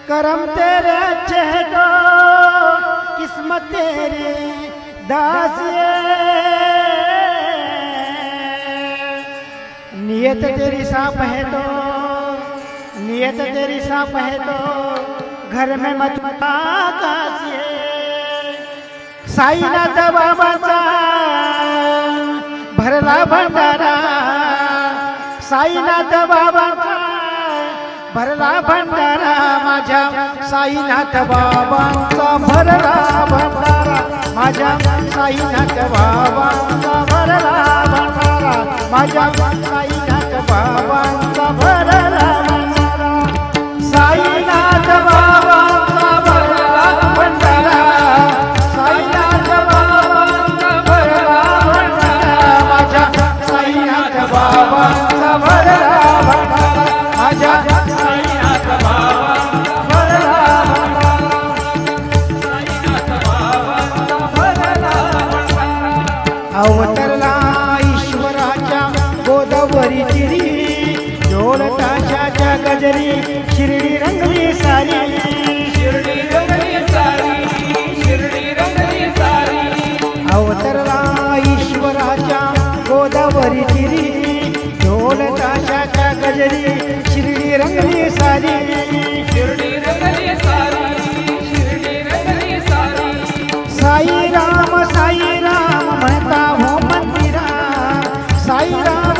करम तेरे अच्छे है तो किस्मत तेरी दासिए, नियत तेरी साफ है तो, नियत तेरी साफ है तो घर में मत कासिए। साईनाथ बाबाचा भरला भंडारा, साईनाथ बाबाचा भरला भंडारा, माझ्या साईनाथ बाबांचा भरला भंडारा, माझ्या साईनाथ बाबांचा भरला भंडारा, माझ्या साईनाथ बाबांचा भरला भंडारा, साईनाथ बाबांचा भरला भंडारा, साईनाथ बाबांचा भरला भंडारा, माझ्या साईनाथ बाबांचा भरला भंडारा, माझ्या साईनाथ बाबांचा भरला भंडारा, साईनाथ बाबांचा भरला भंडारा। अवतरला ईश्वराच्या गोदावरी तिरी, ढोलताशाच्या गजरी शिर्डी रंगली सारी, शिर्डी रंगली सारी, शिर्डी रंगली सारी। अवतरला ईश्वराच्या गोदावरी तिरी, ढोलताशाच्या गजरी शिर्डी रंगली सारी, शिर्डी रंगली सारी, शिर्डी रंगली सारी। साई राम म्हणता हो मंदिरा, साई राम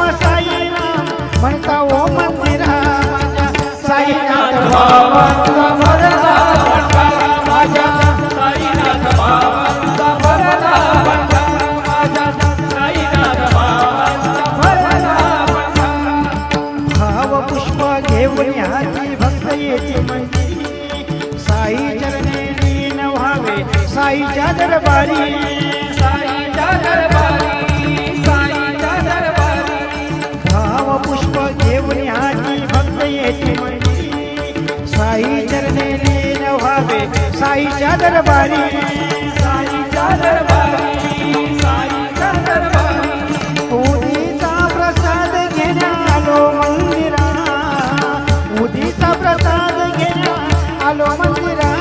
म्हणता हो मंदिरा, माझ्या साईनाथ बाबांचा भरला भंडारा, माझ्या साईनाथ बाबांचा भरला भंडारा, माझ्या साईनाथ बाबांचा भरला भंडारा। भाव पुष्प घेऊन हाती भक्त येते मंदिरी, साई चरणे लीन व्हावे साईच्या दरबारी, साईच्या दरबारी, साईच्या दरबारी। भाव पुष्प घेऊन हाती भक्त येते मंदिरी, साई चरणे लीन व्हावे साईच्या दरबारी, साईच्या दरबारी, साईच्या दरबारी। उदीचा प्रसाद घेण्या आलो मंदिरा, उदीचा प्रसाद घेण्या आलो मंदिरा,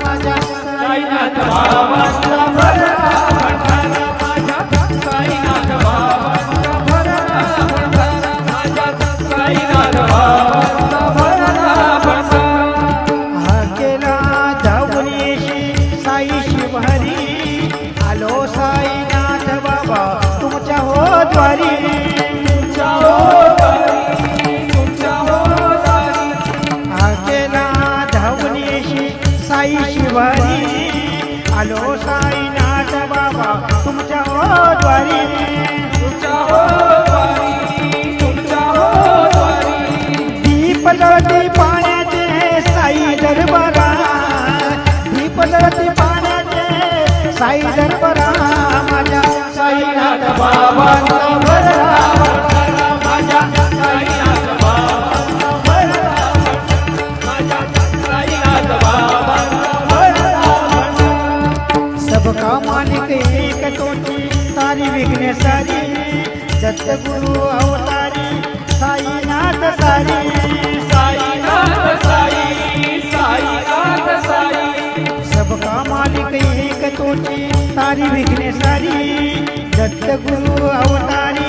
माझ्या साईनाथ बाबांचा भरला भंडारा, माझ्या साईनाथ बाबांचा भरला भंडारा, माझ्या साईनाथ बाबांचा भरला भंडारा। हा केला जाऊन येशी साई शिवहरी, आलो साईनाथ बाबा तुमच्या हो द्वारी, तुमच्या हो द्वारी, तुमच्या हो द्वारी। हा केला जाऊन येशी साई शिवहरी, आलो साईनाथ बाबा तुमच्या हो द्वारी, तुमच्या हो द्वारी, तुमच्या हो द्वारी। दीप जळती पाण्याचे साई दरबारा, दीप जळती पाण्याचे साई दरबारा, माझ्या साईनाथ बाबांचा भरला भंडारा, माझ्या साईनाथ बाबांचा भरला भंडारा, माझ्या साईनाथ बाबांचा भरला भंडारा। सबका मालिक एक तोची तारी विघ्ने सारी, दत्त गुरु अवतारी साईनाथ सारी, साईनाथ साई, साईनाथ साई। सबका मालिक एक तोची तारी विघ्ने सारी, दत्त गुरु अवतारी